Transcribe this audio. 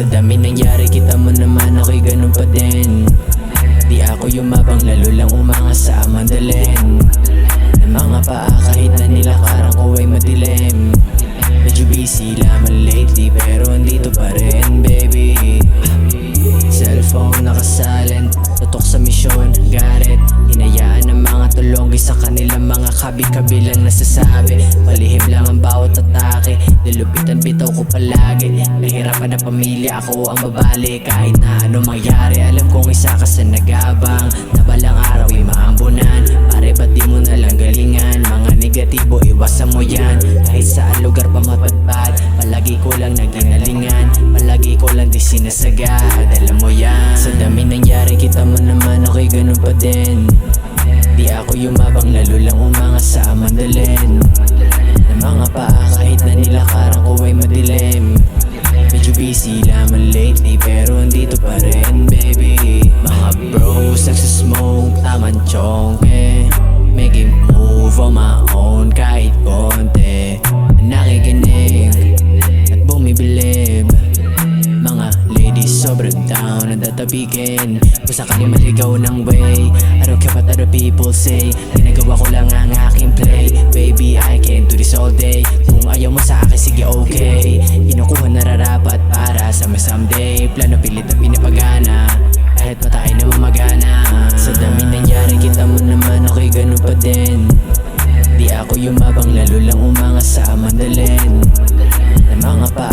Sa dami nangyari kita mo naman ako'y ganun pa din. Di ako yumabang lalo lang umangas sa mandalin. Ng mga paa kahit na nilakaran ko ay madilim. Medyo busy lamang lately pero andito pa rin baby. Cellphone nakasilent, tutok sa misyon, garet. Hinayaan ng mga tulonggi sa kanilang mga kabi-kabilang nasasabi. Palihim lang ang bawat atake, nilupitan bitaw ko palagi. Nahirapan na pamilya, ako ang babali. Kahit na ano mangyari, alam kong isa ka sa nag-aabang na balang araw ay maambunan. Pare ba't di mo nalang galingan? Mga negatibo, iwasan mo yan. Kahit saan lugar pa mapadpad, palagi ko lang naginalingan. Palagi ko lang di sinasagad, alam mo yan. Sa dami nangyari kita mo naman ako'y ganun pa din. Di ako yumabang lalo lang umangas sa mandalin. Ng mga paa kahit na nilakaran ko ay madilim. Medyo busy lamang lately pero andito pa rin baby. Mga bros nagsasmoke, taman chonke. Making move on my own kahit konti. Nakikinig at bumibilib. Mga ladies sobrang down na tatabigin. Kung sakali maligaw ng way, I don't care what other people say. Ginagawa ko lang ang aking play. Baby, I can do this all day. Kung ayaw mo sa akin, sige okay. Kinukuha nararapat para sa may someday. Plano pilit na pinapagana kahit matay na mamagana. Sa dami nangyari kita mo naman ako'y ganun pa din. Di ako yumabang lalo lang umangas sa mandalin. Ng mga pa